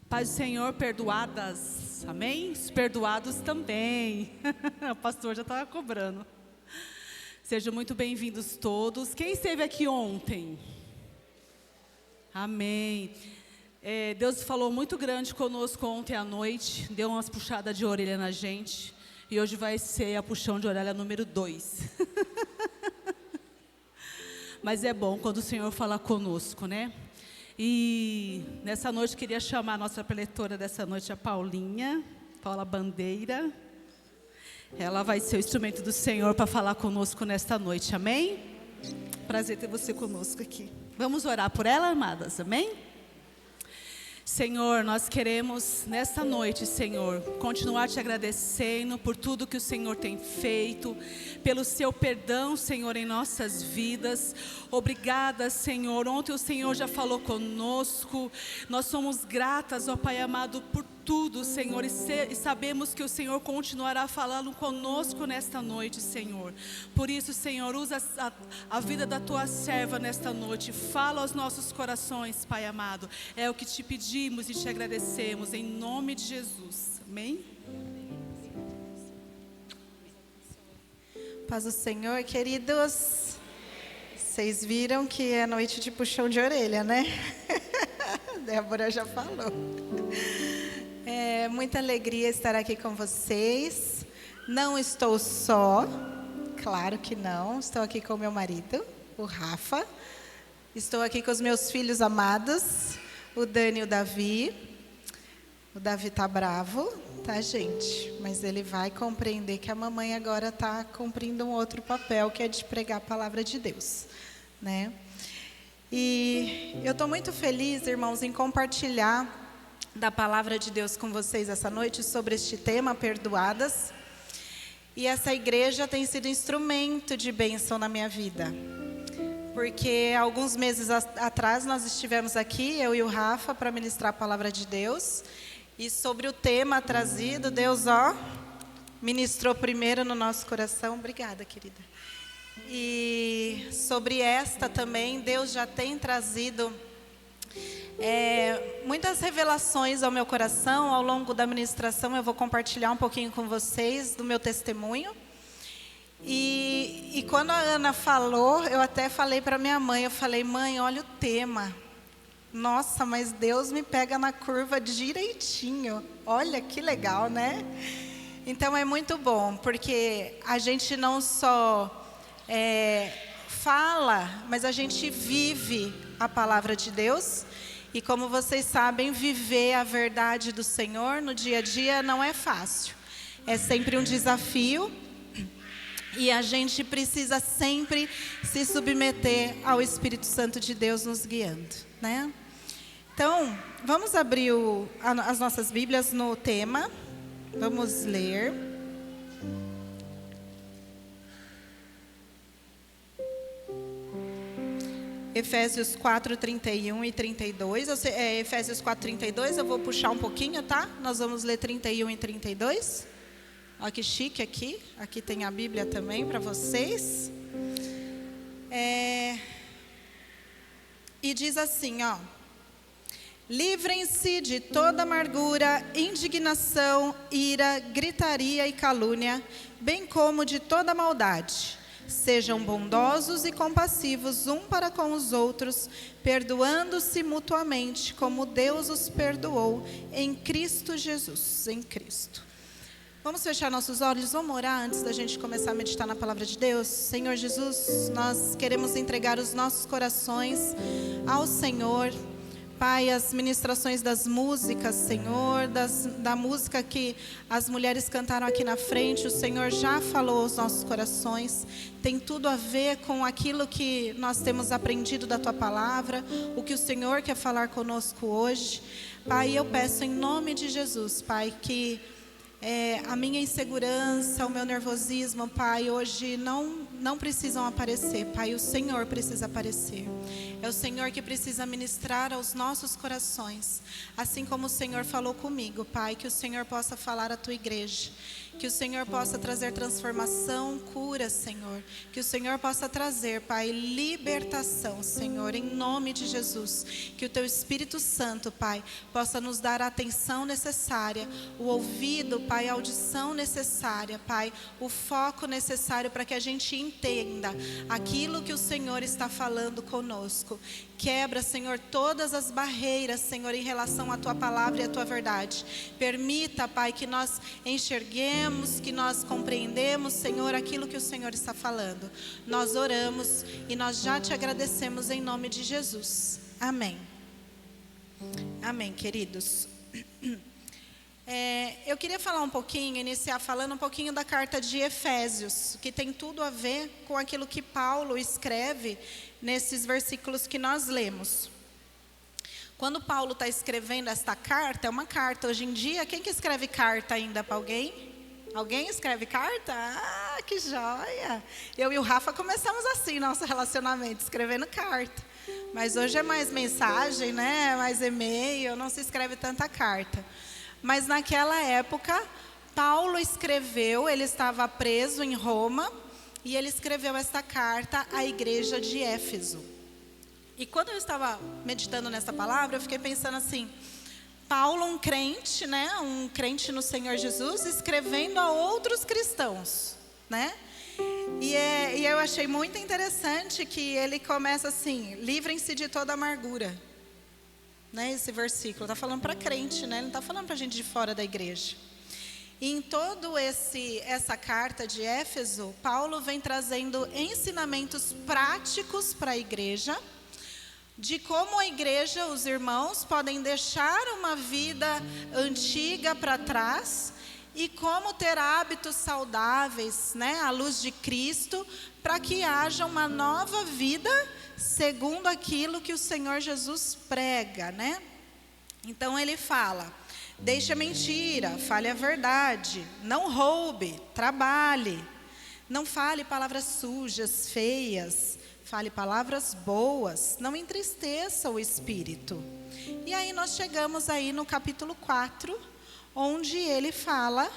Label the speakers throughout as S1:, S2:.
S1: Paz do Senhor, perdoadas, amém? Os perdoados também. O pastor já estava cobrando. Sejam muito bem-vindos todos. Quem esteve aqui ontem? Amém. Deus falou muito grande conosco ontem à noite, deu umas puxadas de orelha na gente, e hoje vai ser a puxão de orelha número 2. Mas é bom quando o Senhor fala conosco, né? E nessa noite queria chamar a nossa preletora dessa noite, a Paulinha, Paula Bandeira. Ela vai ser o instrumento do Senhor para falar conosco nesta noite, amém? Prazer ter você conosco aqui. Vamos orar por ela, amadas, amém? Senhor, nós queremos nesta noite, Senhor, continuar te agradecendo por tudo que o Senhor tem feito, pelo seu perdão, Senhor, em nossas vidas. Obrigada, Senhor. Ontem o Senhor já falou conosco. Nós somos gratas, ó Pai amado, por tudo, Senhor, e sabemos que o Senhor continuará falando conosco nesta noite, Senhor. Por isso, Senhor, usa a vida da tua serva nesta noite. Fala aos nossos corações, Pai amado. É o que te pedimos e te agradecemos, em nome de Jesus. Amém?
S2: Paz do Senhor, queridos. Vocês viram que é noite de puxão de orelha, né? Débora já falou. É muita alegria estar aqui com vocês. Não estou só, claro que não. Estou aqui com meu marido, o Rafa. Estou aqui com os meus filhos amados, o Dani e o Davi. O Davi tá bravo, tá, gente? Mas ele vai compreender que a mamãe agora está cumprindo um outro papel, que é de pregar a palavra de Deus, né? E eu estou muito feliz, irmãos, em compartilhar da palavra de Deus com vocês essa noite sobre este tema, perdoadas. E essa igreja tem sido instrumento de bênção na minha vida. Porque alguns meses atrás nós estivemos aqui, eu e o Rafa, para ministrar a palavra de Deus. E sobre o tema trazido, Deus, ministrou primeiro no nosso coração. Obrigada, querida. E sobre esta também, Deus já tem trazido muitas revelações ao meu coração. Ao longo da ministração eu vou compartilhar um pouquinho com vocês do meu testemunho. E quando a Ana falou, eu até falei para minha mãe, eu falei: mãe, olha o tema. Nossa, mas Deus me pega na curva direitinho. Olha que legal, né? Então é muito bom, porque a gente não só fala, mas a gente vive a palavra de Deus. E como vocês sabem, viver a verdade do Senhor no dia a dia não é fácil. É sempre um desafio. E a gente precisa sempre se submeter ao Espírito Santo de Deus nos guiando, né? Então, vamos abrir as nossas Bíblias no tema. Vamos ler. Efésios 4, 31 e 32. Efésios 4, 32, eu vou puxar um pouquinho, tá? Nós vamos ler 31 e 32. Olha que chique aqui. Aqui tem a Bíblia também para vocês. E diz assim, livrem-se de toda amargura, indignação, ira, gritaria e calúnia, bem como de toda maldade. Sejam bondosos e compassivos um para com os outros, perdoando-se mutuamente, como Deus os perdoou em Cristo Jesus, em Cristo. Vamos fechar nossos olhos, vamos orar antes da gente começar a meditar na palavra de Deus. Senhor Jesus, nós queremos entregar os nossos corações ao Senhor. Pai, as ministrações das músicas, Senhor, da música que as mulheres cantaram aqui na frente, o Senhor já falou aos nossos corações. Tem tudo a ver com aquilo que nós temos aprendido da Tua palavra, o que o Senhor quer falar conosco hoje. Pai, eu peço em nome de Jesus, Pai, que a minha insegurança, o meu nervosismo, Pai, hoje não precisam aparecer, Pai, o Senhor precisa aparecer. É o Senhor que precisa ministrar aos nossos corações, assim como o Senhor falou comigo, Pai, que o Senhor possa falar à Tua igreja. Que o Senhor possa trazer transformação, cura, Senhor. Que o Senhor possa trazer, Pai, libertação, Senhor, em nome de Jesus. Que o Teu Espírito Santo, Pai, possa nos dar a atenção necessária, o ouvido, Pai, a audição necessária, Pai, o foco necessário para que a gente entenda aquilo que o Senhor está falando conosco. Quebra, Senhor, todas as barreiras, Senhor, em relação à Tua palavra e à Tua verdade. Permita, Pai, que nós enxerguemos, que nós compreendemos, Senhor, aquilo que o Senhor está falando. Nós oramos e nós já Te agradecemos em nome de Jesus. Amém. Amém, queridos. Eu queria falar um pouquinho, iniciar falando um pouquinho da carta de Efésios, que tem tudo a ver com aquilo que Paulo escreve nesses versículos que nós lemos. Quando Paulo está escrevendo esta carta, é uma carta. Hoje em dia, quem que escreve carta ainda para alguém? Alguém escreve carta? Ah, que joia! Eu e o Rafa começamos assim, nosso relacionamento, escrevendo carta. Mas hoje é mais mensagem, né? Mais e-mail, não se escreve tanta carta. Mas naquela época, Paulo escreveu, ele estava preso em Roma, e ele escreveu esta carta à igreja de Éfeso. E quando eu estava meditando nessa palavra, eu fiquei pensando assim, Paulo, um crente, né? Um crente no Senhor Jesus, escrevendo a outros cristãos, né? E eu achei muito interessante que ele começa assim, livrem-se de toda amargura. Né, esse versículo está falando para crente, né? Ele não está falando para gente de fora da igreja. E em todo essa carta de Éfeso, Paulo vem trazendo ensinamentos práticos para a igreja, de como a igreja, os irmãos, podem deixar uma vida antiga para trás e como ter hábitos saudáveis, né, à luz de Cristo, para que haja uma nova vida segundo aquilo que o Senhor Jesus prega, né? Então ele fala, deixe a mentira, fale a verdade, não roube, trabalhe, não fale palavras sujas, feias, fale palavras boas, não entristeça o espírito. E aí nós chegamos aí no capítulo 4, onde ele fala,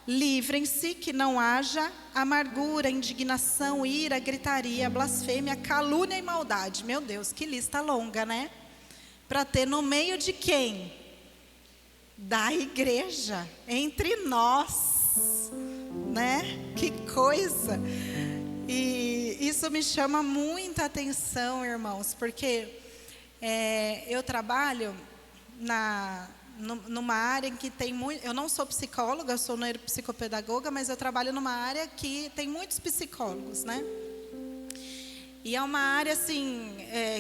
S2: livrem-se que não haja amargura, indignação, ira, gritaria, blasfêmia, calúnia e maldade. Meu Deus, que lista longa, né? Para ter no meio de quem? Da igreja, entre nós, né? Que coisa! E isso me chama muita atenção, irmãos, porque eu trabalho numa área em que tem muito. Eu não sou psicóloga, eu sou neuropsicopedagoga, mas eu trabalho numa área que tem muitos psicólogos, né? E é uma área assim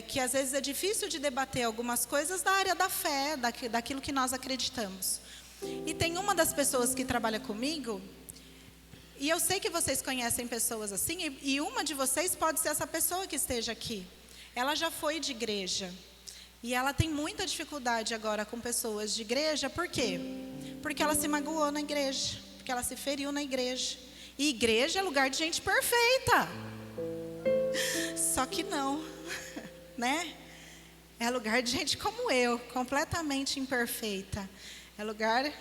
S2: que às vezes é difícil de debater algumas coisas da área da fé, daquilo que nós acreditamos. E tem uma das pessoas que trabalha comigo, e eu sei que vocês conhecem pessoas assim, e uma de vocês pode ser essa pessoa que esteja aqui. Ela já foi de igreja. E ela tem muita dificuldade agora com pessoas de igreja, por quê? Porque ela se magoou na igreja, porque ela se feriu na igreja. E igreja é lugar de gente perfeita. Só que não, né? É lugar de gente como eu, completamente imperfeita. É lugar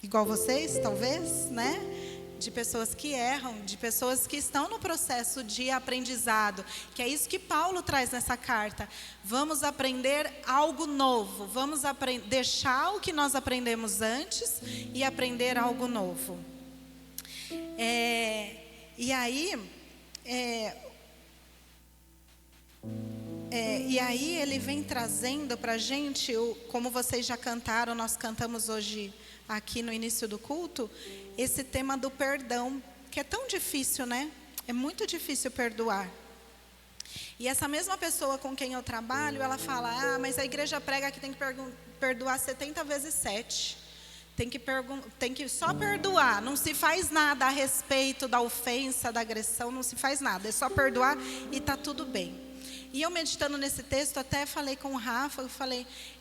S2: igual vocês, talvez, né? De pessoas que erram, de pessoas que estão no processo de aprendizado, que é isso que Paulo traz nessa carta. Vamos aprender algo novo, vamos deixar o que nós aprendemos antes e aprender algo novo. E aí ele vem trazendo para a gente, como vocês já cantaram, nós cantamos hoje aqui no início do culto, esse tema do perdão, que é tão difícil, né? É muito difícil perdoar. E essa mesma pessoa com quem eu trabalho, ela fala, mas a igreja prega que tem que perdoar 70 vezes 7. Tem que só perdoar, não se faz nada a respeito da ofensa, da agressão, não se faz nada, é só perdoar e está tudo bem. E eu meditando nesse texto, até falei com o Rafa,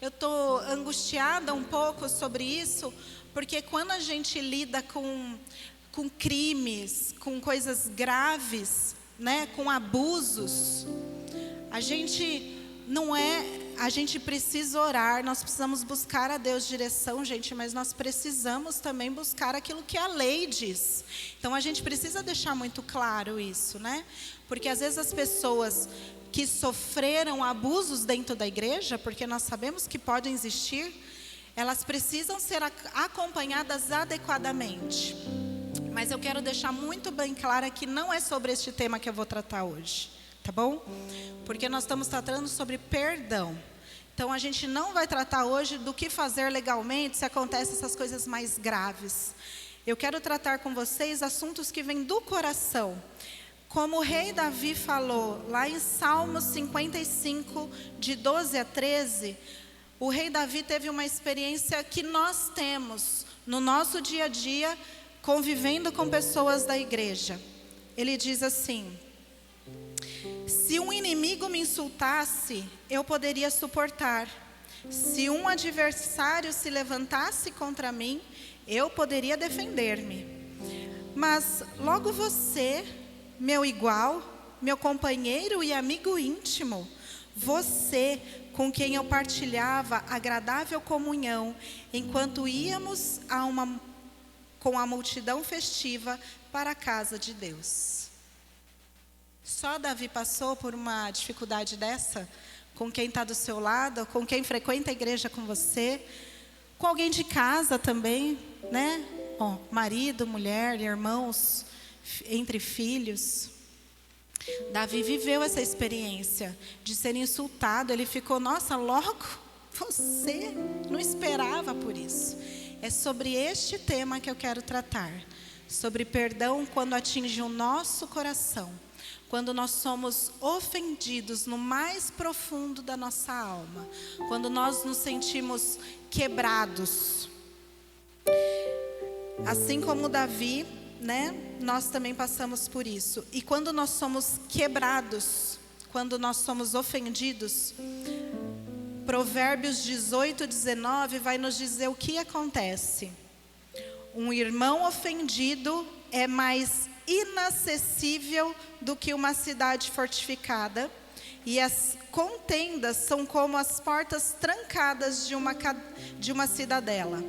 S2: eu estou angustiada um pouco sobre isso, porque quando a gente lida com crimes, com coisas graves, né, com abusos, a gente não é a gente precisa orar, nós precisamos buscar a Deus direção, gente, mas nós precisamos também buscar aquilo que a lei diz. Então a gente precisa deixar muito claro isso, né? Porque às vezes as pessoas que sofreram abusos dentro da igreja, porque nós sabemos que podem existir, elas precisam ser acompanhadas adequadamente. Mas eu quero deixar muito bem claro que não é sobre este tema que eu vou tratar hoje, tá bom? Porque nós estamos tratando sobre perdão. Então a gente não vai tratar hoje do que fazer legalmente se acontecem essas coisas mais graves. Eu quero tratar com vocês assuntos que vêm do coração. Como o rei Davi falou, lá em Salmos 55, de 12 a 13, o rei Davi teve uma experiência que nós temos no nosso dia a dia, convivendo com pessoas da igreja. Ele diz assim: se um inimigo me insultasse, eu poderia suportar. Se um adversário se levantasse contra mim, eu poderia defender-me. Mas logo você, meu igual, meu companheiro e amigo íntimo, você com quem eu partilhava agradável comunhão, enquanto íamos com a multidão festiva para a casa de Deus. Só Davi passou por uma dificuldade dessa, com quem está do seu lado, com quem frequenta a igreja com você, com alguém de casa também, né? Marido, mulher, irmãos, entre filhos. Davi viveu essa experiência de ser insultado. Ele ficou, nossa, logo você não esperava por isso. É sobre este tema que eu quero tratar, sobre perdão quando atinge o nosso coração, quando nós somos ofendidos no mais profundo da nossa alma, quando nós nos sentimos quebrados. Assim como Davi, né, nós também passamos por isso. E quando nós somos quebrados, quando nós somos ofendidos, Provérbios 18, 19 vai nos dizer o que acontece. Um irmão ofendido é mais inacessível do que uma cidade fortificada, e as contendas são como as portas trancadas de uma cidadela.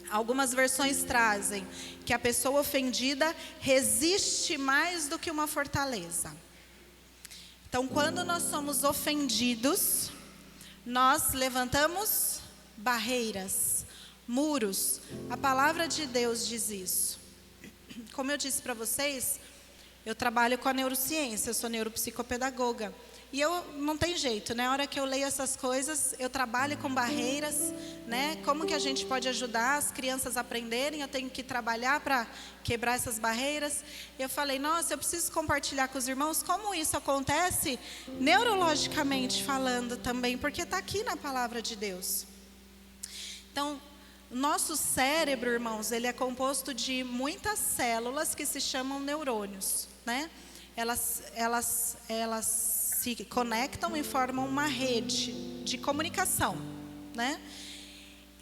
S2: Algumas versões trazem que a pessoa ofendida resiste mais do que uma fortaleza. Então, quando nós somos ofendidos, nós levantamos barreiras, muros. A palavra de Deus diz isso. Como eu disse para vocês, eu trabalho com a neurociência, eu sou neuropsicopedagoga. E não tem jeito, né? A hora que eu leio essas coisas, eu trabalho com barreiras, né? Como que a gente pode ajudar as crianças a aprenderem? Eu tenho que trabalhar para quebrar essas barreiras. Eu falei, nossa, eu preciso compartilhar com os irmãos como isso acontece neurologicamente falando também, porque está aqui na palavra de Deus. Então, nosso cérebro, irmãos, ele é composto de muitas células que se chamam neurônios, né? Elas se conectam e formam uma rede de comunicação, né?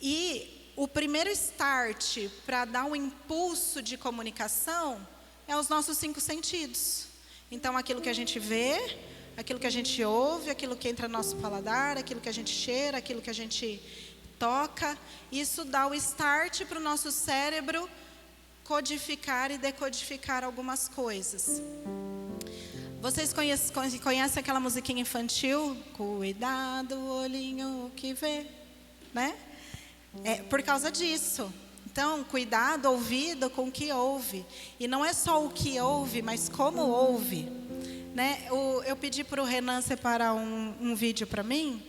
S2: E o primeiro start para dar um impulso de comunicação é os nossos 5 sentidos. Então, aquilo que a gente vê, aquilo que a gente ouve, aquilo que entra no nosso paladar, aquilo que a gente cheira, aquilo que a gente toca, isso dá o start para o nosso cérebro codificar e decodificar algumas coisas. Vocês conhecem aquela musiquinha infantil? Cuidado, olhinho que vê, né? É por causa disso. Então, cuidado, ouvido com o que ouve. E não é só o que ouve, mas como ouve, né? Eu pedi para o Renan separar um vídeo para mim,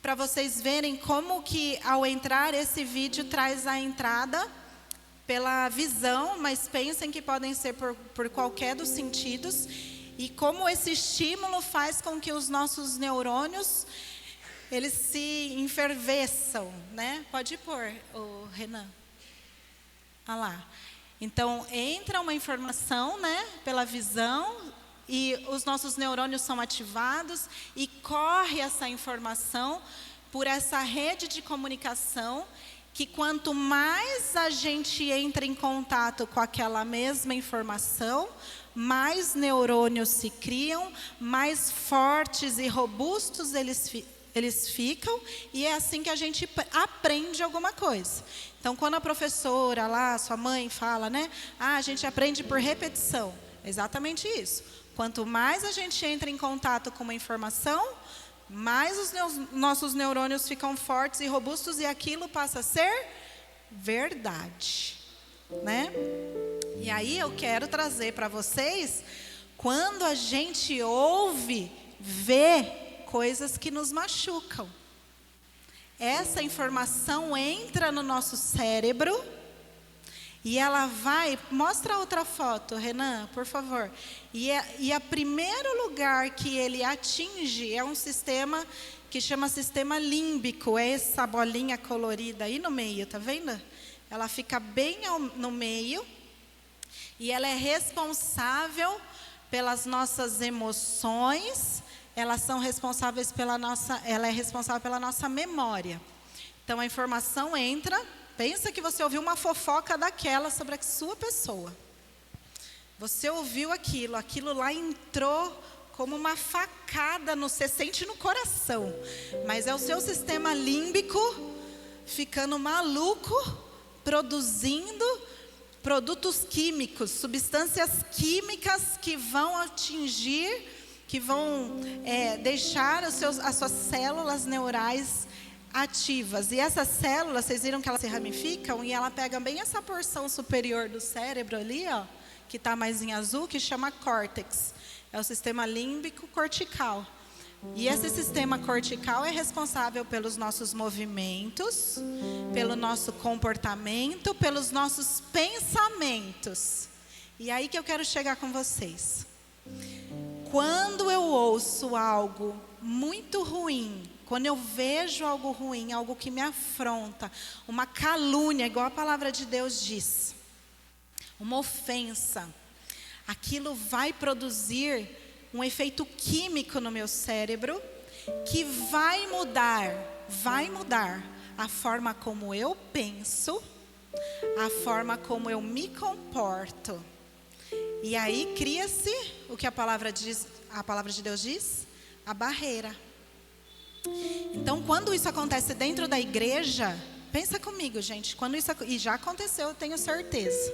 S2: para vocês verem como que ao entrar esse vídeo traz a entrada pela visão, mas pensem que podem ser por qualquer dos sentidos. E como esse estímulo faz com que os nossos neurônios, eles se enferveçam, né? Pode pôr, Renan. Olha lá. Então, entra uma informação, né? Pela visão, e os nossos neurônios são ativados, e corre essa informação por essa rede de comunicação, que quanto mais a gente entra em contato com aquela mesma informação, mais neurônios se criam, mais fortes e robustos eles eles ficam, e é assim que a gente aprende alguma coisa. Então, quando a professora lá, sua mãe fala, né? A gente aprende por repetição. É exatamente isso. Quanto mais a gente entra em contato com uma informação, mais os nossos neurônios ficam fortes e robustos, e aquilo passa a ser verdade, né? E aí eu quero trazer para vocês, quando a gente ouve, vê coisas que nos machucam. Essa informação entra no nosso cérebro e ela vai... Mostra a outra foto, Renan, por favor. E a primeiro lugar que ele atinge é um sistema que chama sistema límbico. É essa bolinha colorida aí no meio, tá vendo? Ela fica bem no meio e ela é responsável pelas nossas emoções. Ela é responsável pela nossa memória. Então a informação entra, pensa que você ouviu uma fofoca daquela sobre a sua pessoa. Você ouviu aquilo lá entrou como uma facada, você sente no coração. Mas é o seu sistema límbico ficando maluco, produzindo produtos químicos, substâncias químicas que vão atingir, que vão deixar as suas células neurais ativas. E essas células, vocês viram que elas se ramificam e ela pega bem essa porção superior do cérebro ali, ó, que está mais em azul, que chama córtex. É o sistema límbico cortical. E esse sistema cortical é responsável pelos nossos movimentos, pelo nosso comportamento, pelos nossos pensamentos. E aí que eu quero chegar com vocês. Quando eu ouço algo muito ruim, quando eu vejo algo ruim, algo que me afronta, uma calúnia, igual a palavra de Deus diz, uma ofensa, aquilo vai produzir um efeito químico no meu cérebro que vai mudar a forma como eu penso, a forma como eu me comporto. E aí cria-se o que a palavra de Deus diz, a barreira. Então, quando isso acontece dentro da igreja, pensa comigo, gente, e já aconteceu, eu tenho certeza,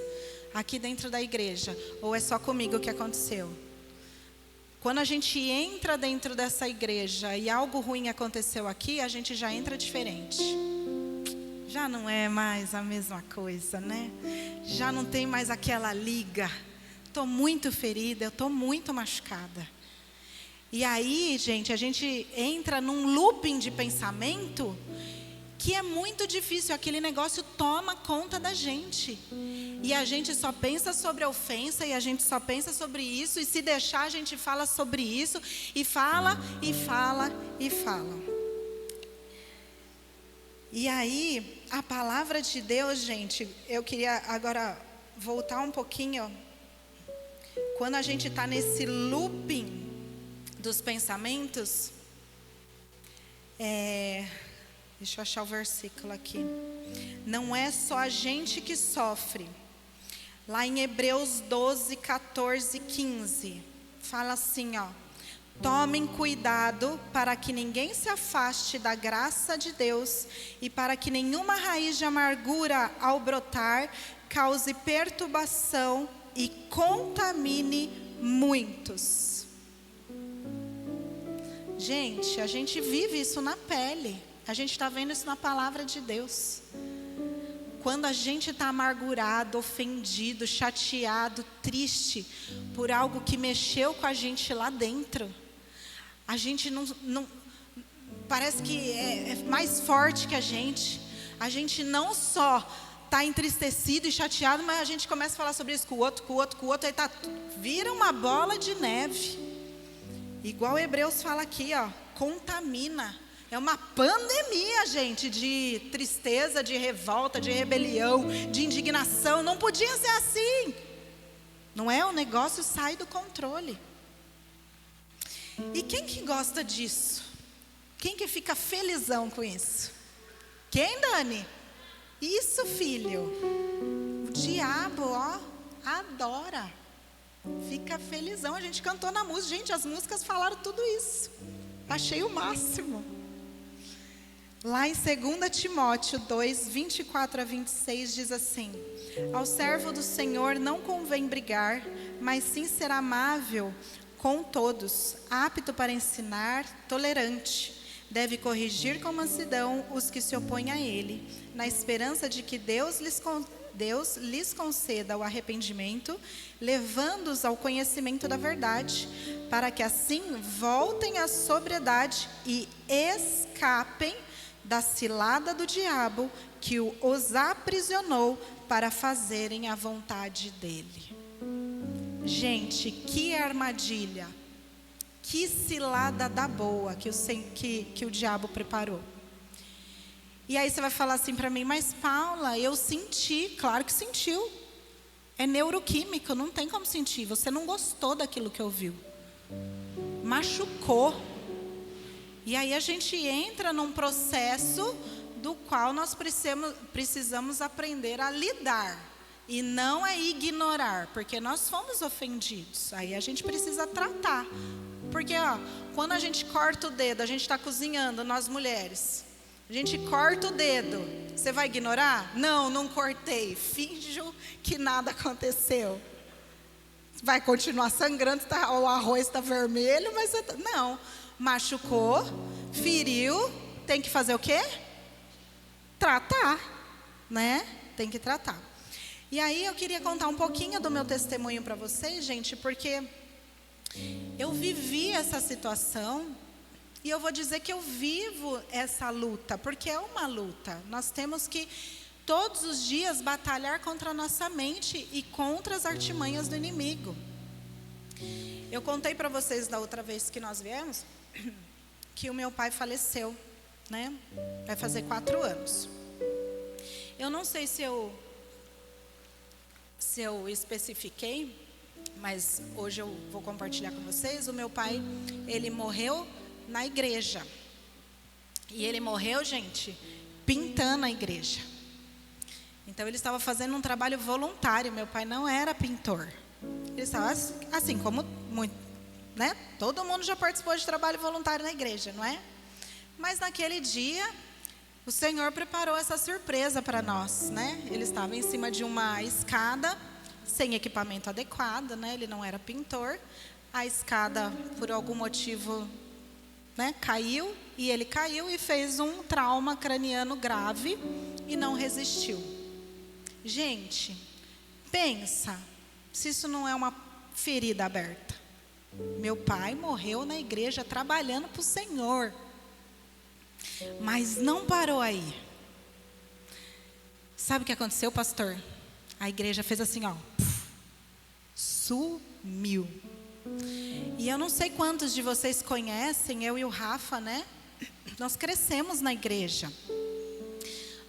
S2: aqui dentro da igreja, ou é só comigo que aconteceu? Quando a gente entra dentro dessa igreja e algo ruim aconteceu aqui, a gente já entra diferente. Já não é mais a mesma coisa, né? Já não tem mais aquela liga. Estou muito ferida, eu estou muito machucada. E aí, gente, a gente entra num looping de pensamento que é muito difícil. Aquele negócio toma conta da gente. E a gente só pensa sobre a ofensa, e a gente só pensa sobre isso, e se deixar a gente fala sobre isso, e fala, e fala, e fala. E aí, a palavra de Deus, gente, eu queria agora voltar um pouquinho. Quando a gente está nesse looping dos pensamentos, deixa eu achar o versículo aqui. Não é só a gente que sofre. Lá em Hebreus 12, 14, 15, fala assim, ó: tomem cuidado para que ninguém se afaste da graça de Deus e para que nenhuma raiz de amargura ao brotar cause perturbação e contamine muitos. Gente, a gente vive isso na pele. A gente está vendo isso na palavra de Deus. Quando a gente está amargurado, ofendido, chateado, triste por algo que mexeu com a gente lá dentro, a gente não parece que é mais forte que a gente. A gente não só está entristecido e chateado, mas a gente começa a falar sobre isso com o outro, aí vira uma bola de neve. Igual Hebreus fala aqui, ó, contamina. É uma pandemia, gente, de tristeza, de revolta, de rebelião, de indignação. Não podia ser assim. Não é? O negócio sai do controle. E quem que gosta disso? Quem que fica felizão com isso? Quem, Dani? Isso, filho. O diabo, ó, adora. Fica felizão. A gente cantou na música. Gente, as músicas falaram tudo isso. Achei o máximo. Lá em 2 Timóteo 2, 24 a 26 diz assim: ao servo do Senhor não convém brigar, mas sim ser amável com todos, apto para ensinar, tolerante. Deve corrigir com mansidão os que se opõem a ele, na esperança de que Deus lhes conceda o arrependimento, levando-os ao conhecimento da verdade, para que assim voltem à sobriedade e escapem da cilada do diabo que os aprisionou para fazerem a vontade dele. Gente, que armadilha, que cilada da boa que o diabo preparou. E aí você vai falar assim para mim: mas Paula, eu senti. Claro que sentiu, é neuroquímico, não tem como sentir. Você não gostou daquilo que ouviu, machucou. E aí a gente entra num processo do qual nós precisamos aprender a lidar e não a ignorar, porque nós fomos ofendidos. Aí a gente precisa tratar, porque quando a gente corta o dedo, a gente está cozinhando, nós mulheres, a gente corta o dedo, você vai ignorar? Não, não cortei, finjo que nada aconteceu. Vai continuar sangrando, o arroz está vermelho, mas não. Machucou, feriu, tem que fazer o quê? Tratar, né? Tem que tratar. E aí eu queria contar um pouquinho do meu testemunho para vocês, gente, porque eu vivi essa situação e eu vou dizer que eu vivo essa luta, porque é uma luta. Nós temos que todos os dias batalhar contra a nossa mente e contra as artimanhas do inimigo. Eu contei para vocês da outra vez que nós viemos que o meu pai faleceu, né? Vai fazer 4 anos. Eu não sei se eu especifiquei, mas hoje eu vou compartilhar com vocês. O meu pai, ele morreu na igreja. E ele morreu, gente, pintando a igreja. Então ele estava fazendo um trabalho voluntário. Meu pai não era pintor. Ele estava assim como muito, né? Todo mundo já participou de trabalho voluntário na igreja, não é? Mas naquele dia o Senhor preparou essa surpresa para nós, né? Ele estava em cima de uma escada, sem equipamento adequado, né? Ele não era pintor. A escada, por algum motivo, né, caiu, e ele caiu e fez um trauma craniano grave e não resistiu. Gente, pensa se isso não é uma ferida aberta. Meu pai morreu na igreja trabalhando para o Senhor. Mas não parou aí. Sabe o que aconteceu, pastor? A igreja fez assim, sumiu. E eu não sei quantos de vocês conhecem, eu e o Rafa, né? Nós crescemos na igreja.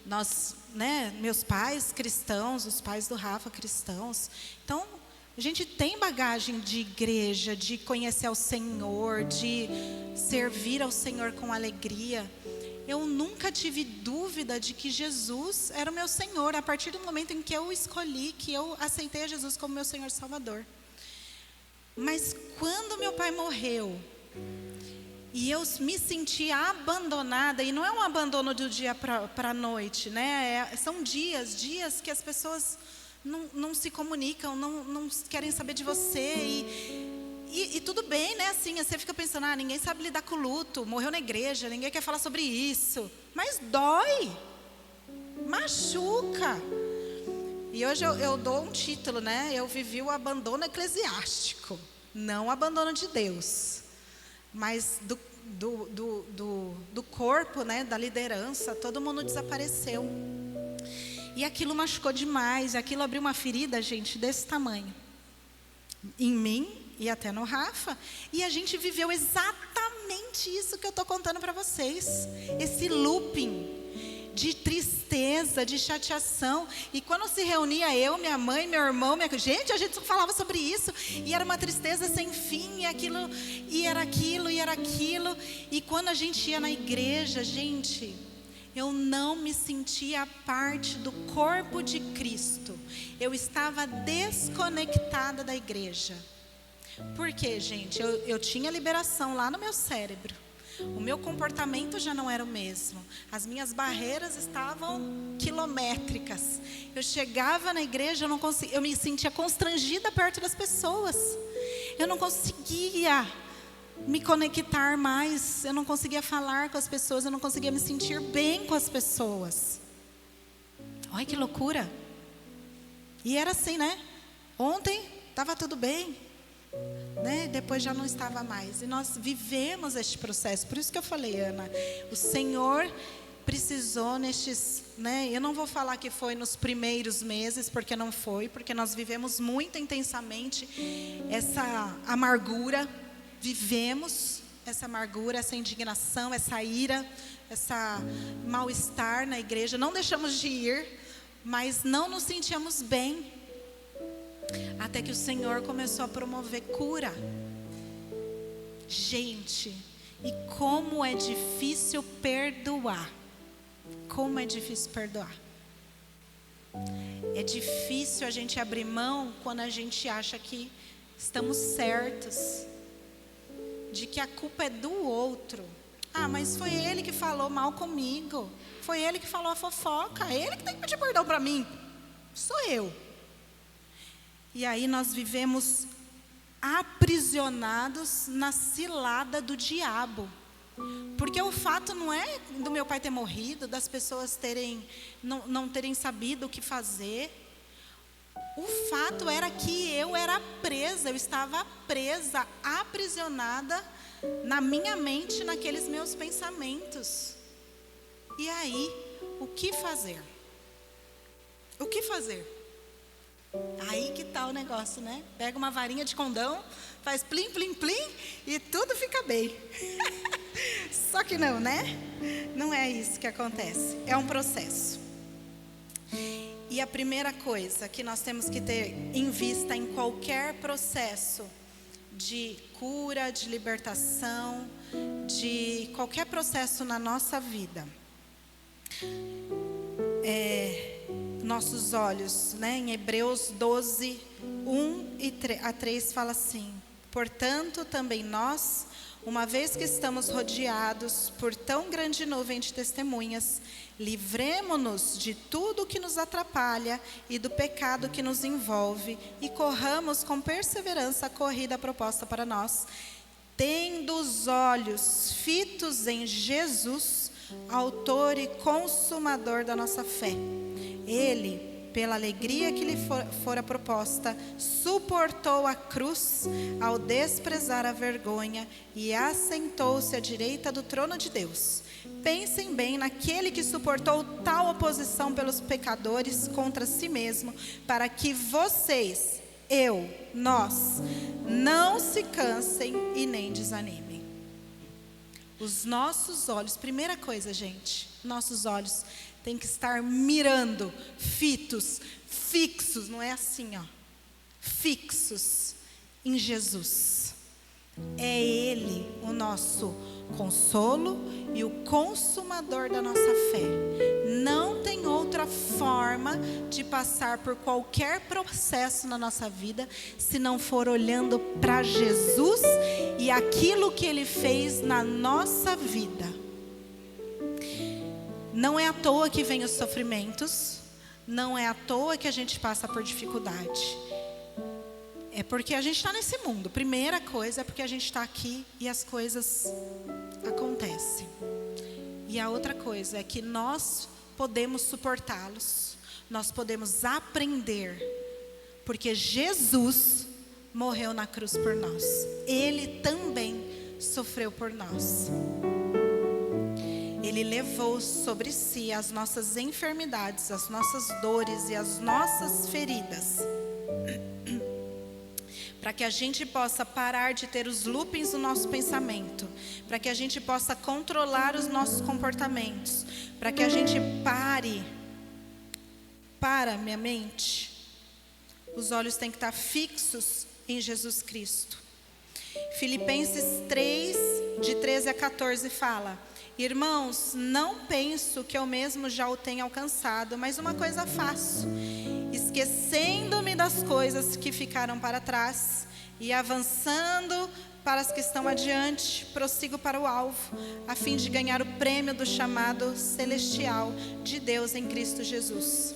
S2: Nós, né, meus pais cristãos, os pais do Rafa cristãos. Então, a gente tem bagagem de igreja, de conhecer ao Senhor, de servir ao Senhor com alegria. Eu nunca tive dúvida de que Jesus era o meu Senhor, a partir do momento em que eu escolhi, que eu aceitei a Jesus como meu Senhor e Salvador. Mas quando meu pai morreu, e eu me senti abandonada, e não é um abandono do dia para a noite, né? São dias que as pessoas não se comunicam, não querem saber de você, e tudo bem, né? Assim, você fica pensando, ninguém sabe lidar com o luto, morreu na igreja, ninguém quer falar sobre isso, mas dói, machuca. E hoje eu dou um título, né? Eu vivi o abandono eclesiástico, não o abandono de Deus, mas do corpo, né? Da liderança, todo mundo desapareceu. E aquilo machucou demais, aquilo abriu uma ferida, gente, desse tamanho, em mim e até no Rafa. E a gente viveu exatamente isso que eu estou contando para vocês. Esse looping de tristeza, de chateação. E quando se reunia eu, minha mãe, meu irmão, gente, a gente só falava sobre isso. E era uma tristeza sem fim, e aquilo, e era aquilo, e era aquilo. E quando a gente ia na igreja, gente, eu não me sentia parte do corpo de Cristo. Eu estava desconectada da igreja. Por quê, gente? Eu tinha liberação lá no meu cérebro. O meu comportamento já não era o mesmo. As minhas barreiras estavam quilométricas. Eu chegava na igreja, eu me sentia constrangida perto das pessoas. Eu não conseguia me conectar mais. Eu não conseguia falar com as pessoas. Eu não conseguia me sentir bem com as pessoas. Olha que loucura. E era assim, né? Ontem estava tudo bem, né? Depois já não estava mais. E nós vivemos este processo. Por isso que eu falei, Ana, o Senhor precisou nestes, né? Eu não vou falar que foi nos primeiros meses, porque não foi, porque nós vivemos muito intensamente essa amargura. Vivemos essa amargura, essa indignação, essa ira, essa mal-estar na igreja. Não deixamos de ir, mas não nos sentíamos bem. Até que o Senhor começou a promover cura. Gente, e como é difícil perdoar. Como é difícil perdoar. É difícil a gente abrir mão quando a gente acha que estamos certos, de que a culpa é do outro. Ah, mas foi ele que falou mal comigo. Foi ele que falou a fofoca. Ele que tem que pedir perdão para mim. Sou eu. E aí nós vivemos aprisionados na cilada do diabo. Porque o fato não é do meu pai ter morrido, das pessoas não terem sabido o que fazer. O fato era que eu era presa, eu estava presa, aprisionada na minha mente, naqueles meus pensamentos. E aí, o que fazer? O que fazer? Aí que tá o negócio, né? Pega uma varinha de condão, faz plim, plim, plim e tudo fica bem. Só que não, né? Não é isso que acontece. É um processo. E a primeira coisa que nós temos que ter em vista em qualquer processo de cura, de libertação, de qualquer processo na nossa vida, nossos olhos, né? Em Hebreus 12, 1-3 fala assim: portanto, também nós, uma vez que estamos rodeados por tão grande nuvem de testemunhas, livremo-nos de tudo que nos atrapalha e do pecado que nos envolve e corramos com perseverança a corrida proposta para nós, tendo os olhos fitos em Jesus, autor e consumador da nossa fé. Ele, pela alegria que lhe fora proposta, suportou a cruz ao desprezar a vergonha e assentou-se à direita do trono de Deus. Pensem bem naquele que suportou tal oposição pelos pecadores contra si mesmo, para que vocês, nós, não se cansem e nem desanimem. Os nossos olhos, primeira coisa, gente, nossos olhos têm que estar mirando, fixos, não é assim, ó, fixos em Jesus. É Ele o nosso consolo e o consumador da nossa fé. Não tem outra forma de passar por qualquer processo na nossa vida se não for olhando para Jesus e aquilo que Ele fez na nossa vida. Não é à toa que vem os sofrimentos, não é à toa que a gente passa por dificuldade. É porque a gente está nesse mundo. Primeira coisa é porque a gente está aqui e as coisas acontecem. E a outra coisa é que nós podemos suportá-los, nós podemos aprender, porque Jesus morreu na cruz por nós. Ele também sofreu por nós. Ele levou sobre si as nossas enfermidades, as nossas dores e as nossas feridas, para que a gente possa parar de ter os loopings do nosso pensamento, para que a gente possa controlar os nossos comportamentos, para que a gente minha mente, os olhos têm que estar fixos em Jesus Cristo. Filipenses 3, de 13 a 14 fala: irmãos, não penso que eu mesmo já o tenha alcançado, mas uma coisa faço, esquecendo-me das coisas que ficaram para trás E avançando para as que estão adiante, prossigo para o alvo, a fim de ganhar o prêmio do chamado celestial de Deus em Cristo Jesus.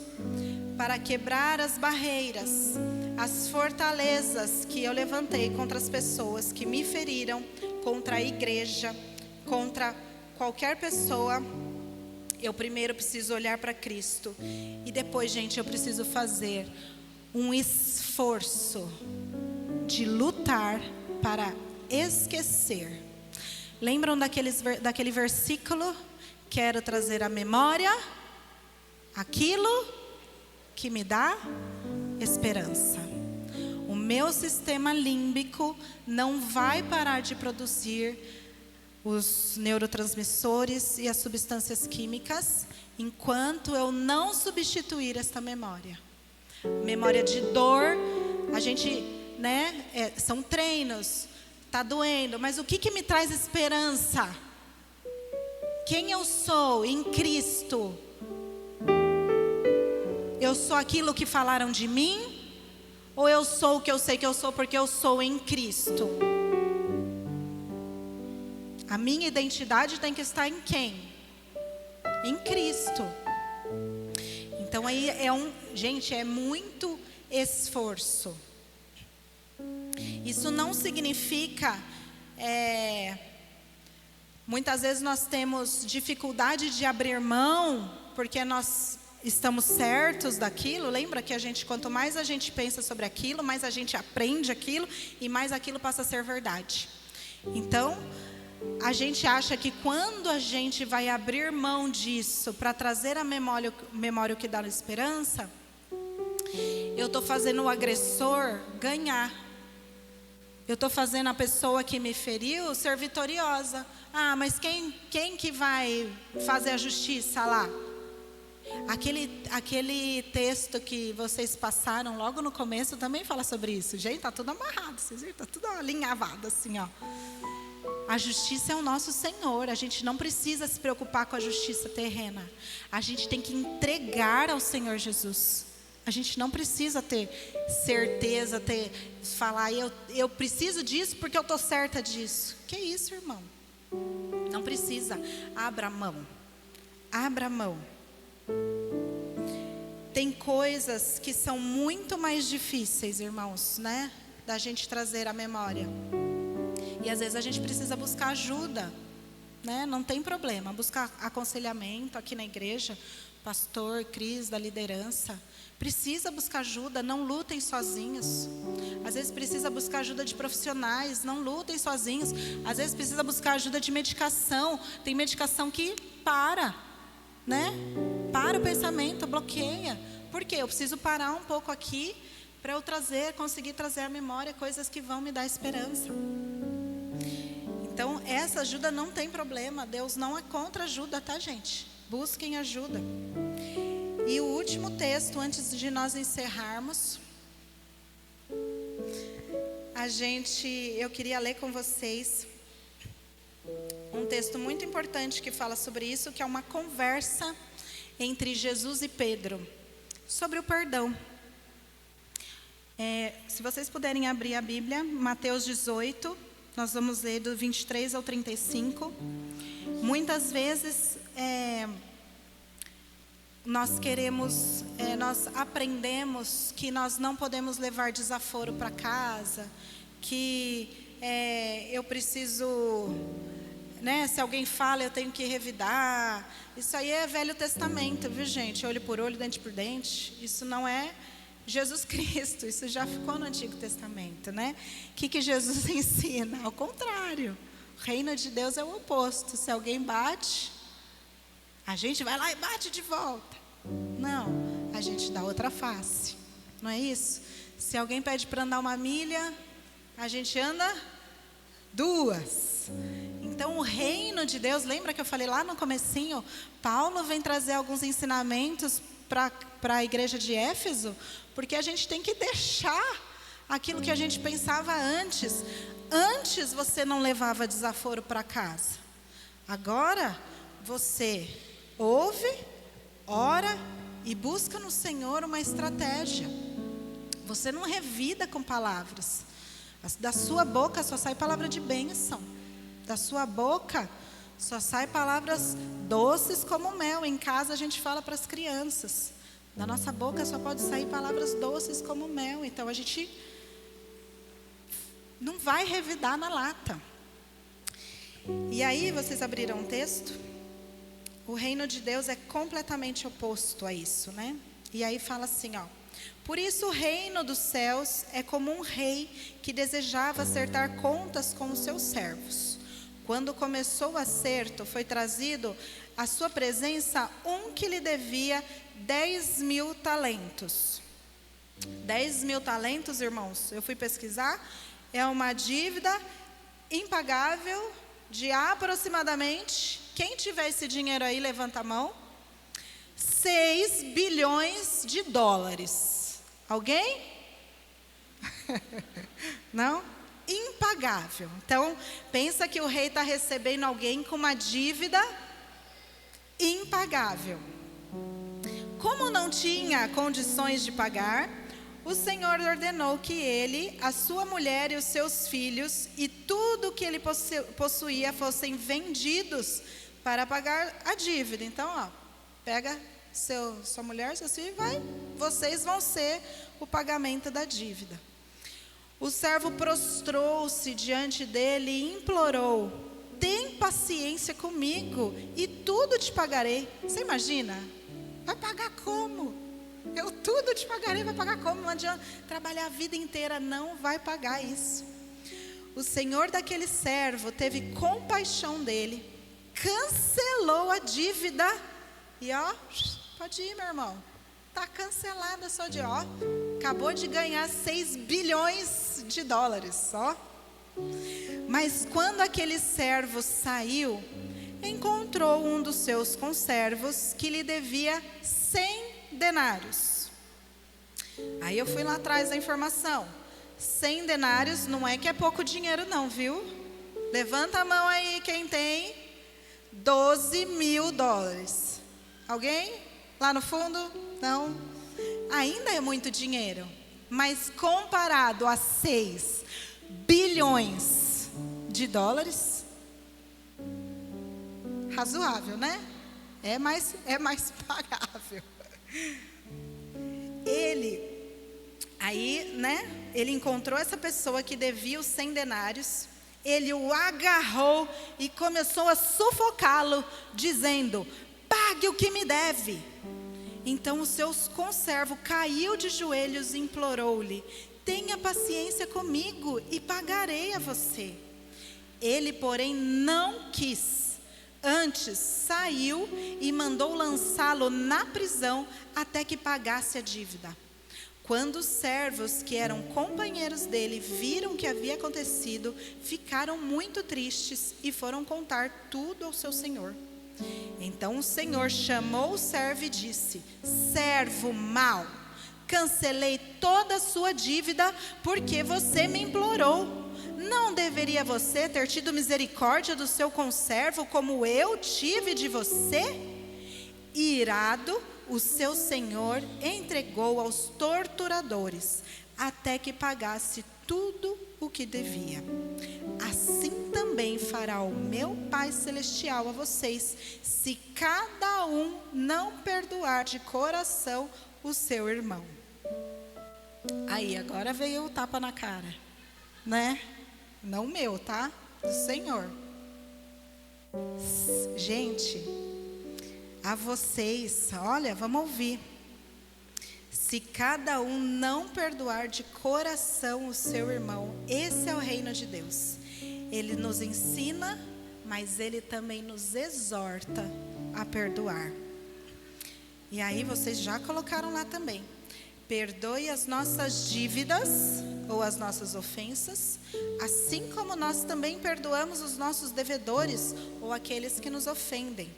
S2: Para quebrar as barreiras, as fortalezas que eu levantei contra as pessoas que me feriram, contra a igreja, contra qualquer pessoa, eu primeiro preciso olhar para Cristo. E depois, gente, eu preciso fazer um esforço de lutar para esquecer. Lembram daquele versículo? Quero trazer à memória aquilo que me dá esperança. O meu sistema límbico não vai parar de produzir os neurotransmissores e as substâncias químicas enquanto eu não substituir esta memória. Memória de dor, a gente, são treinos, tá doendo, mas o que me traz esperança? Quem eu sou em Cristo? Eu sou aquilo que falaram de mim? Ou eu sou o que eu sei que eu sou porque eu sou em Cristo? A minha identidade tem que estar em quem? Em Cristo. Então aí gente, é muito esforço. Isso não significa, muitas vezes nós temos dificuldade de abrir mão, porque nós estamos certos daquilo. Lembra que quanto mais a gente pensa sobre aquilo, mais a gente aprende aquilo, e mais aquilo passa a ser verdade. Então, a gente acha que quando a gente vai abrir mão disso, para trazer à memória o que dá esperança, eu estou fazendo o agressor ganhar. Eu estou fazendo a pessoa que me feriu ser vitoriosa. Ah, mas quem que vai fazer a justiça lá? Aquele texto que vocês passaram logo no começo também fala sobre isso. Gente, está tudo amarrado, vocês viram? Está tudo alinhavado assim, ó. A justiça é o nosso Senhor. A gente não precisa se preocupar com a justiça terrena. A gente tem que entregar ao Senhor Jesus. A gente não precisa ter certeza, falar, eu preciso disso porque eu estou certa disso. Que isso, irmão? Não precisa. Abra mão. Abra mão. Tem coisas que são muito mais difíceis, irmãos, da gente trazer à memória. E às vezes a gente precisa buscar ajuda, Não tem problema, buscar aconselhamento aqui na igreja, pastor, Cris, da liderança. Precisa buscar ajuda, não lutem sozinhos. Às vezes precisa buscar ajuda de profissionais, não lutem sozinhos. Às vezes precisa buscar ajuda de medicação. Tem medicação que para o pensamento, bloqueia. Por quê? Eu preciso parar um pouco aqui para eu conseguir trazer à memória coisas que vão me dar esperança. Então, essa ajuda não tem problema. Deus não é contra ajuda, tá, gente? Busquem ajuda. E o último texto, antes de nós encerrarmos, eu queria ler com vocês um texto muito importante que fala sobre isso, que é uma conversa entre Jesus e Pedro, sobre o perdão. Se vocês puderem abrir a Bíblia, Mateus 18, nós vamos ler do 23 ao 35. Muitas vezes nós aprendemos que nós não podemos levar desaforo para casa, que eu preciso, se alguém fala eu tenho que revidar. Isso aí é Velho Testamento, viu, gente? Olho por olho, dente por dente. Isso não é Jesus Cristo, isso já ficou no Antigo Testamento, O que Jesus ensina? Ao contrário, o reino de Deus é o oposto. Se alguém bate, a gente vai lá e bate de volta. Não, a gente dá outra face, não é isso? Se alguém pede para andar 1 milha, a gente anda 2. Então o reino de Deus, lembra que eu falei lá no comecinho? Paulo vem trazer alguns ensinamentos para a igreja de Éfeso, porque a gente tem que deixar aquilo que a gente pensava antes. Antes você não levava desaforo para casa. Agora você ouve, ora e busca no Senhor uma estratégia. Você não revida com palavras. Da sua boca só sai palavra de bênção. Da sua boca só sai palavras doces como mel. Em casa a gente fala para as crianças. Da nossa boca só pode sair palavras doces como mel. Então a gente não vai revidar na lata. E aí vocês abriram um texto. O reino de Deus é completamente oposto a isso, né? E aí fala assim, ó. Por isso o reino dos céus é como um rei que desejava acertar contas com os seus servos. Quando começou o acerto, foi trazido à sua presença um que lhe devia 10.000 talentos. 10.000 talentos, irmãos, eu fui pesquisar, é uma dívida impagável de aproximadamente, quem tiver esse dinheiro aí, levanta a mão, 6 bilhões de dólares. Alguém? Não? Impagável. Então, pensa que o rei está recebendo alguém com uma dívida impagável. Como não tinha condições de pagar, o Senhor ordenou que ele, a sua mulher e os seus filhos e tudo que ele possuía fossem vendidos para pagar a dívida. Então, ó, pega sua mulher, seus filhos e vocês vão ser o pagamento da dívida. O servo prostrou-se diante dele e implorou: tem paciência comigo e tudo te pagarei. Você imagina? Vai pagar como? Eu tudo te pagarei, vai pagar como? Não adianta trabalhar a vida inteira, não vai pagar isso. O senhor daquele servo teve compaixão dele, cancelou a dívida e ó, pode ir, meu irmão. Está cancelada a sua dívida, ó. Acabou de ganhar 6 bilhões de dólares, ó. Mas quando aquele servo saiu, encontrou um dos seus conservos que lhe devia 100 denários. Aí eu fui lá atrás da informação. 100 denários não é que é pouco dinheiro não, viu? Levanta a mão aí quem tem 12.000 dólares. Alguém? Lá no fundo? Não. Ainda é muito dinheiro. Mas comparado a 6 bilhões de dólares, razoável, né? É mais pagável. Ele encontrou essa pessoa que devia os 100 denários. Ele o agarrou e começou a sufocá-lo, dizendo: pague o que me deve. Então o seu conservo caiu de joelhos e implorou-lhe: tenha paciência comigo e pagarei a você. Ele, porém, não quis. Antes saiu e mandou lançá-lo na prisão até que pagasse a dívida. Quando os servos que eram companheiros dele viram o que havia acontecido, ficaram muito tristes e foram contar tudo ao seu senhor. Então o senhor chamou o servo e disse: servo mau, cancelei toda a sua dívida porque você me implorou. Não deveria você ter tido misericórdia do seu conservo como eu tive de você? Irado, o seu senhor entregou aos torturadores até que pagasse tudo o que devia. Assim também fará o meu Pai Celestial a vocês, se cada um não perdoar de coração o seu irmão. Aí, agora veio o tapa na cara, né? Não meu, tá? Do Senhor. Gente, a vocês, olha, vamos ouvir. Se cada um não perdoar de coração o seu irmão, esse é o reino de Deus. Ele nos ensina, mas ele também nos exorta a perdoar. E aí vocês já colocaram lá também: perdoe as nossas dívidas ou as nossas ofensas, assim como nós também perdoamos os nossos devedores ou aqueles que nos ofendem.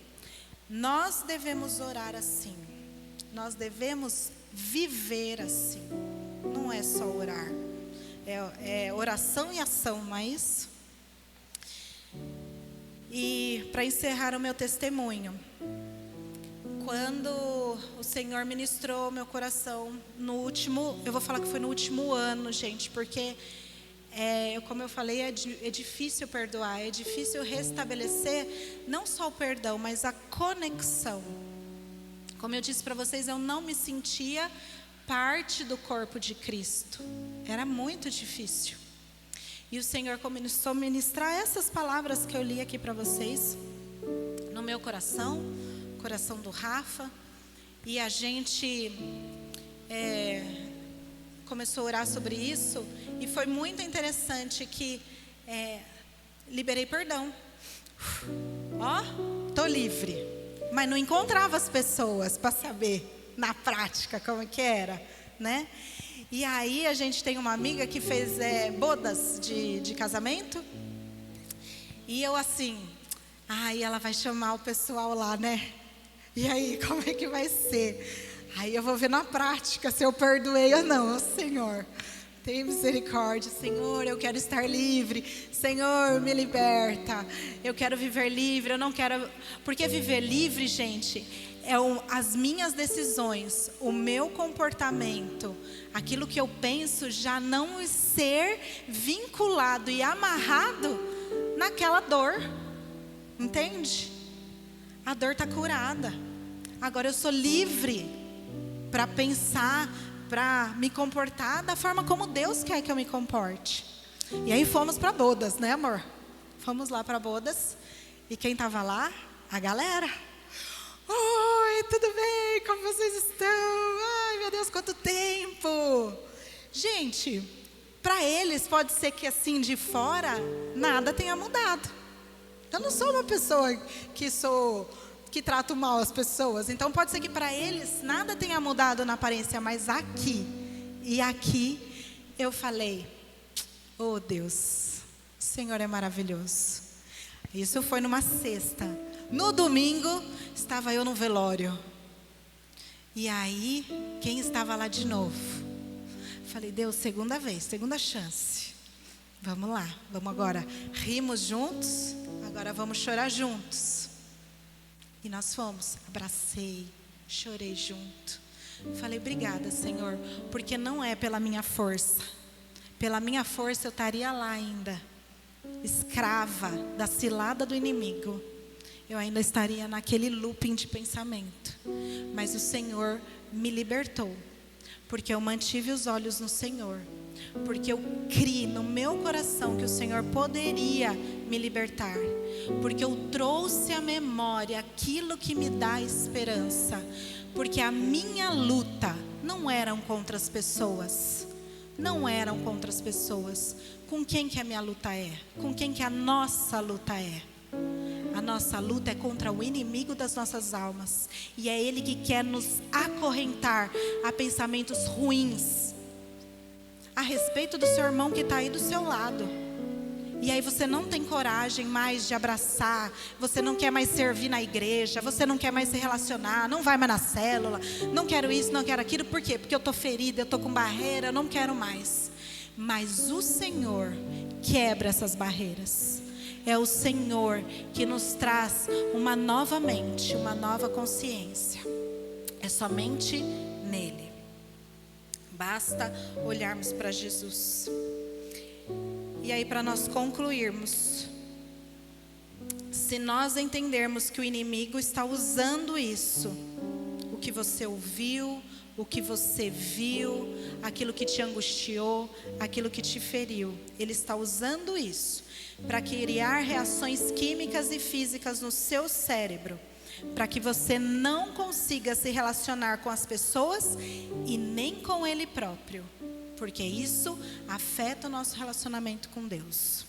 S2: Nós devemos orar assim. Nós devemos viver assim. Não é só orar. É oração e ação, não é isso? E para encerrar o meu testemunho, quando o Senhor ministrou meu coração no último, eu vou falar que foi no último ano, gente, porque como eu falei, é difícil perdoar, é difícil restabelecer não só o perdão, mas a conexão. Como eu disse para vocês, eu não me sentia parte do corpo de Cristo. Era muito difícil. E o Senhor começou a ministrar essas palavras que eu li aqui para vocês, no meu coração, coração do Rafa. E a gente começou a orar sobre isso. E foi muito interessante que liberei perdão. Tô livre. Mas não encontrava as pessoas para saber na prática como que era, né? E aí a gente tem uma amiga que fez bodas de casamento. E eu assim, ela vai chamar o pessoal lá, né? E aí, como é que vai ser? Aí eu vou ver na prática se eu perdoei ou não. Senhor, tem misericórdia. Senhor, eu quero estar livre. Senhor, me liberta. Eu quero viver livre. Eu não quero... Porque viver livre, gente, as minhas decisões, o meu comportamento, aquilo que eu penso já não ser vinculado e amarrado naquela dor. Entende? A dor está curada. Agora eu sou livre para pensar, para me comportar da forma como Deus quer que eu me comporte. E aí fomos para bodas, né, amor? Fomos lá para bodas. E quem estava lá? A galera. Oi, tudo bem? Como vocês estão? Ai, meu Deus, quanto tempo! Gente, para eles pode ser que assim de fora nada tenha mudado. Eu não sou uma pessoa que trato mal as pessoas. Então pode ser que para eles nada tenha mudado na aparência, mas aqui eu falei: oh Deus, o Senhor é maravilhoso. Isso foi numa sexta. No domingo estava eu no velório. E aí, quem estava lá de novo? Falei: Deus, segunda vez, segunda chance. Vamos lá, vamos agora. Rimos juntos, agora vamos chorar juntos. E nós fomos, abracei, chorei junto. Falei: obrigada, Senhor, porque não é pela minha força. Pela minha força eu estaria lá ainda, escrava da cilada do inimigo. Eu ainda estaria naquele looping de pensamento. Mas o Senhor me libertou, porque eu mantive os olhos no Senhor. Porque eu criei no meu coração que o Senhor poderia me libertar. Porque eu trouxe à memória aquilo que me dá esperança. Porque a minha luta não eram contra as pessoas. Não eram contra as pessoas. Com quem que a minha luta é? Com quem que a nossa luta é? A nossa luta é contra o inimigo das nossas almas. E é ele que quer nos acorrentar a pensamentos ruins a respeito do seu irmão que está aí do seu lado. E aí você não tem coragem mais de abraçar, você não quer mais servir na igreja, você não quer mais se relacionar, não vai mais na célula, não quero isso, não quero aquilo. Por quê? Porque eu estou ferida, eu estou com barreira, eu não quero mais. Mas o Senhor quebra essas barreiras. É o Senhor que nos traz uma nova mente, uma nova consciência. É somente nele. Basta olharmos para Jesus. E aí, para nós concluirmos, se nós entendermos que o inimigo está usando isso, o que você ouviu, o que você viu, aquilo que te angustiou, aquilo que te feriu, ele está usando isso para criar reações químicas e físicas no seu cérebro, para que você não consiga se relacionar com as pessoas e nem com ele próprio, porque isso afeta o nosso relacionamento com Deus.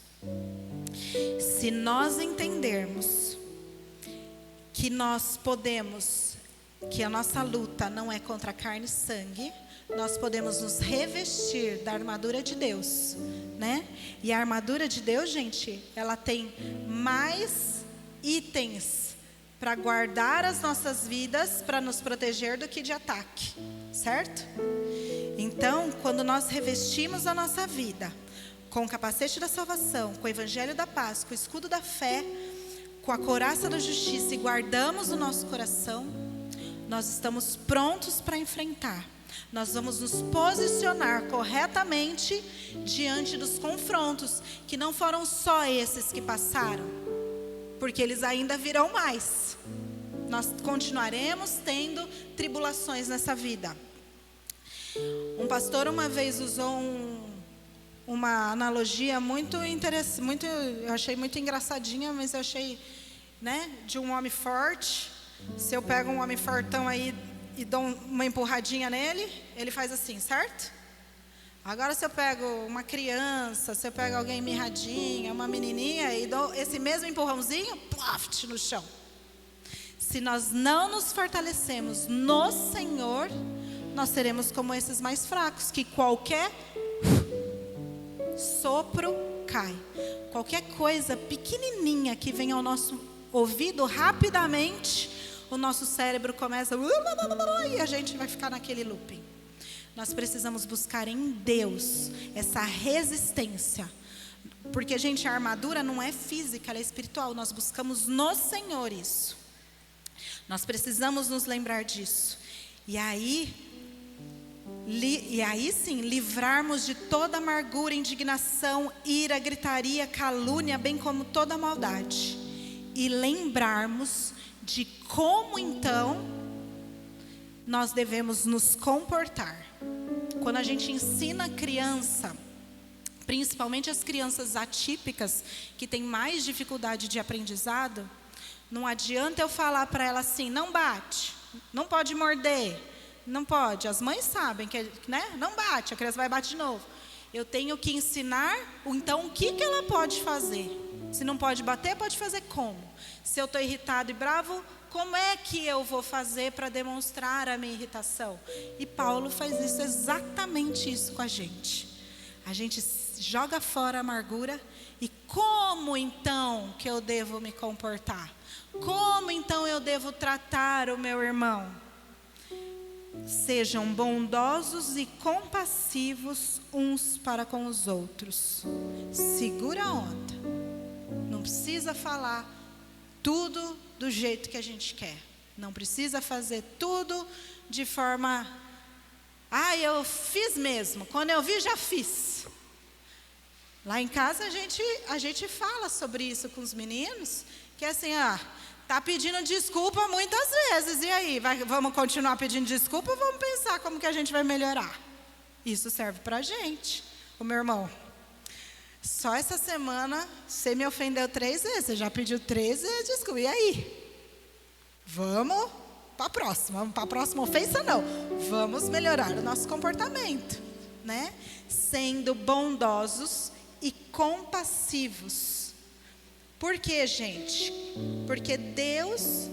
S2: Se nós entendermos que nós podemos, que a nossa luta não é contra carne e sangue, nós podemos nos revestir da armadura de Deus, né? E a armadura de Deus, gente, ela tem mais itens para guardar as nossas vidas, para nos proteger do que de ataque, certo? Então, quando nós revestimos a nossa vida com o capacete da salvação, com o evangelho da paz, com o escudo da fé, com a couraça da justiça e guardamos o nosso coração, nós estamos prontos para enfrentar Nós vamos nos posicionar corretamente diante dos confrontos, que não foram só esses que passaram, porque eles ainda virão mais. Nós continuaremos tendo tribulações nessa vida. Um pastor uma vez usou uma analogia muito interessante, eu achei muito engraçadinha, mas eu achei, né, de um homem forte. Se eu pego um homem fortão aí e dou uma empurradinha nele, ele faz assim, certo? Agora se eu pego uma criança, se eu pego alguém mirradinha, uma menininha, e dou esse mesmo empurrãozinho, ploft, no chão. Se nós não nos fortalecemos no Senhor, nós seremos como esses mais fracos, que qualquer sopro cai. Qualquer coisa pequenininha que vem ao nosso ouvido, rapidamente o nosso cérebro começa e a gente vai ficar naquele looping. Nós precisamos buscar em Deus essa resistência, porque, gente, a armadura não é física, ela é espiritual. Nós buscamos no Senhor isso. Nós precisamos nos lembrar disso. E aí sim, livrarmos de toda amargura, indignação, ira, gritaria, calúnia, bem como toda maldade. E lembrarmos de como então nós devemos nos comportar. Quando a gente ensina a criança, principalmente as crianças atípicas, que têm mais dificuldade de aprendizado, não adianta eu falar para ela assim, não bate, não pode morder, não pode. As mães sabem que, né, não bate, a criança vai bater de novo. Eu tenho que ensinar, então, o que ela pode fazer. Se não pode bater, pode fazer como? Se eu estou irritado e bravo, como é que eu vou fazer para demonstrar a minha irritação? E Paulo faz isso, exatamente isso com a gente. A gente joga fora a amargura. E como então que eu devo me comportar? Como então eu devo tratar o meu irmão? Sejam bondosos e compassivos uns para com os outros. Segura a onda. Não precisa falar tudo do jeito que a gente quer. Não precisa fazer tudo de forma... eu fiz mesmo. Quando eu vi, já fiz. Lá em casa a gente fala sobre isso com os meninos. Que é assim, tá pedindo desculpa muitas vezes. E aí, vamos continuar pedindo desculpa ou vamos pensar como que a gente vai melhorar? Isso serve pra gente. O meu irmão, só essa semana você me ofendeu 3 vezes. Você já pediu 3 vezes desculpa. E aí? Vamos para a próxima. Vamos para a próxima ofensa, não. Vamos melhorar o nosso comportamento, né? Sendo bondosos e compassivos. Por quê, gente? Porque Deus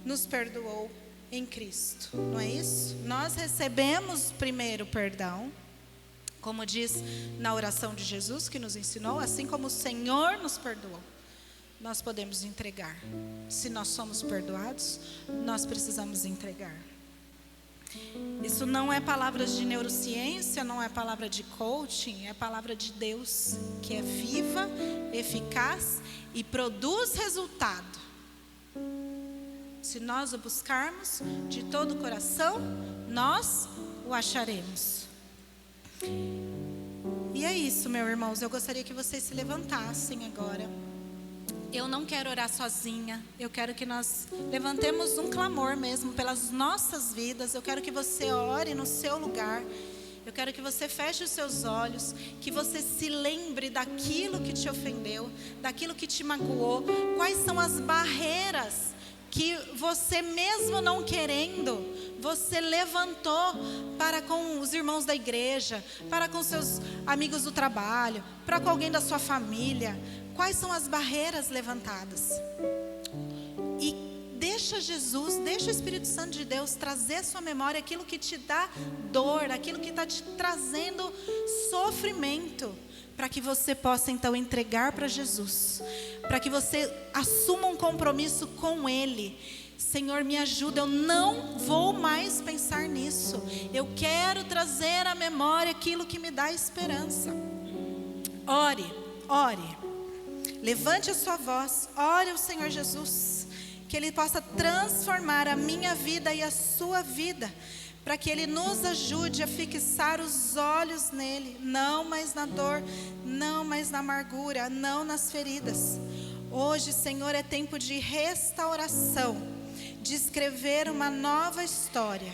S2: nos perdoou em Cristo, não é isso? Nós recebemos primeiro perdão, como diz na oração de Jesus que nos ensinou, assim como o Senhor nos perdoou, nós podemos entregar. Se nós somos perdoados, nós precisamos entregar. Isso não é palavras de neurociência, não é palavra de coaching, é palavra de Deus, que é viva, eficaz e produz resultado. Se nós o buscarmos de todo o coração, nós o acharemos. E é isso, meus irmãos, eu gostaria que vocês se levantassem agora. Eu não quero orar sozinha, eu quero que nós levantemos um clamor mesmo pelas nossas vidas. Eu quero que você ore no seu lugar. Eu quero que você feche os seus olhos, que você se lembre daquilo que te ofendeu, daquilo que te magoou. Quais são as barreiras que você, mesmo não querendo, você levantou para com os irmãos da igreja, para com seus amigos do trabalho, para com alguém da sua família? Quais são as barreiras levantadas? E deixa Jesus, deixa o Espírito Santo de Deus trazer à sua memória aquilo que te dá dor, aquilo que está te trazendo sofrimento, para que você possa então entregar para Jesus, para que você assuma um compromisso com Ele. Senhor, me ajuda, eu não vou mais pensar nisso. Eu quero trazer à memória aquilo que me dá esperança. Ore, ore. Levante a sua voz, ore ao Senhor Jesus, que Ele possa transformar a minha vida e a sua vida, para que Ele nos ajude a fixar os olhos nele, não mais na dor, não mais na amargura, não nas feridas. Hoje, Senhor, é tempo de restauração, de escrever uma nova história.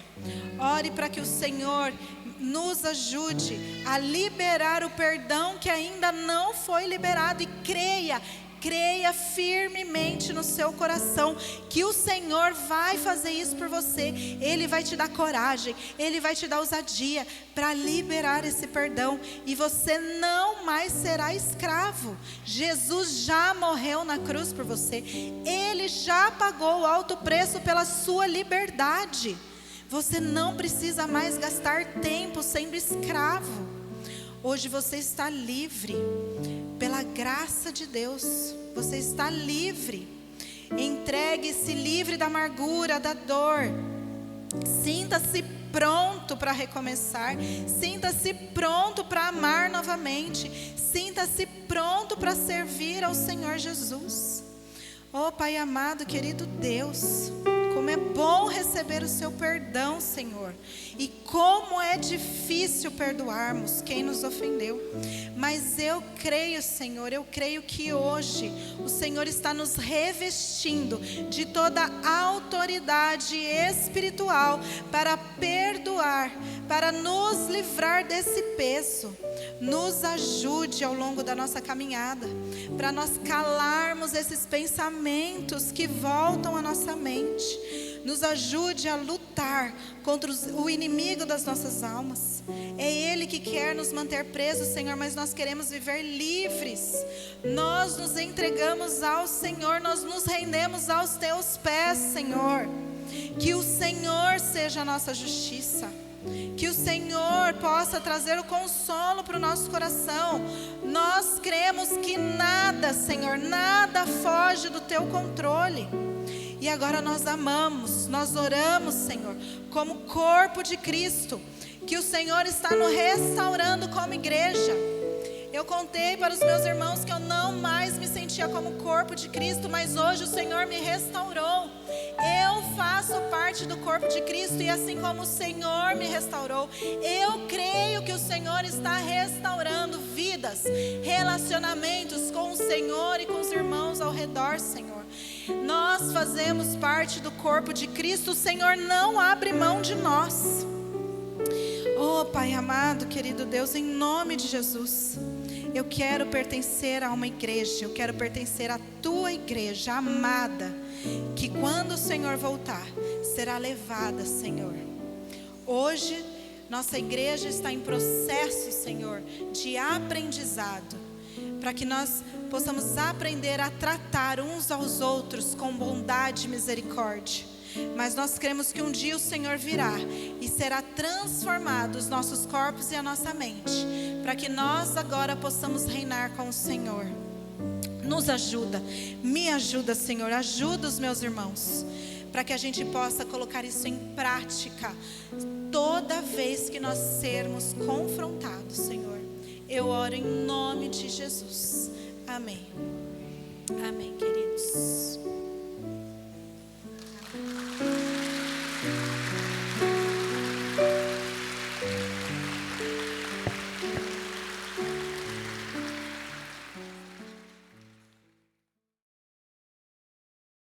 S2: Ore para que o Senhor nos ajude a liberar o perdão que ainda não foi liberado, e creia firmemente no seu coração que o Senhor vai fazer isso por você. Ele vai te dar coragem, Ele vai te dar ousadia para liberar esse perdão, e você não mais será escravo. Jesus já morreu na cruz por você, Ele já pagou o alto preço pela sua liberdade. Você não precisa mais gastar tempo sendo escravo. Hoje você está livre. Pela graça de Deus, você está livre. Entregue-se livre da amargura, da dor. Sinta-se pronto para recomeçar. Sinta-se pronto para amar novamente. Sinta-se pronto para servir ao Senhor Jesus. Oh Pai amado, querido Deus, como é bom receber o seu perdão, Senhor. E como é difícil perdoarmos quem nos ofendeu. Mas eu creio, Senhor, eu creio que hoje o Senhor está nos revestindo de toda a autoridade espiritual para perdoar, para nos livrar desse peso. Nos ajude ao longo da nossa caminhada, para nós calarmos esses pensamentos que voltam à nossa mente. Nos ajude a lutar contra o inimigo das nossas almas. É Ele que quer nos manter presos, Senhor, mas nós queremos viver livres. Nós nos entregamos ao Senhor, nós nos rendemos aos Teus pés, Senhor. Que o Senhor seja a nossa justiça. Que o Senhor possa trazer o consolo para o nosso coração. Nós cremos que nada, Senhor, nada foge do Teu controle. E agora nós amamos, nós oramos, Senhor, como corpo de Cristo, que o Senhor está nos restaurando como igreja. Eu contei para os meus irmãos que eu não mais me sentia como corpo de Cristo, mas hoje o Senhor me restaurou. Eu faço parte do corpo de Cristo, e assim como o Senhor me restaurou, eu creio que o Senhor está restaurando vidas, relacionamentos com o Senhor e com os irmãos ao redor, Senhor. Nós fazemos parte do corpo de Cristo, o Senhor não abre mão de nós. Oh Pai amado, querido Deus, em nome de Jesus, eu quero pertencer a uma igreja, eu quero pertencer à Tua igreja amada, que quando o Senhor voltar, será levada, Senhor. Hoje, nossa igreja está em processo, Senhor, de aprendizado, para que nós possamos aprender a tratar uns aos outros com bondade e misericórdia. Mas nós cremos que um dia o Senhor virá e será transformado os nossos corpos e a nossa mente, para que nós agora possamos reinar com o Senhor. Nos ajuda, me ajuda, Senhor, ajuda os meus irmãos, para que a gente possa colocar isso em prática toda vez que nós sermos confrontados, Senhor. Eu oro em nome de Jesus. Amém. Amém, queridos.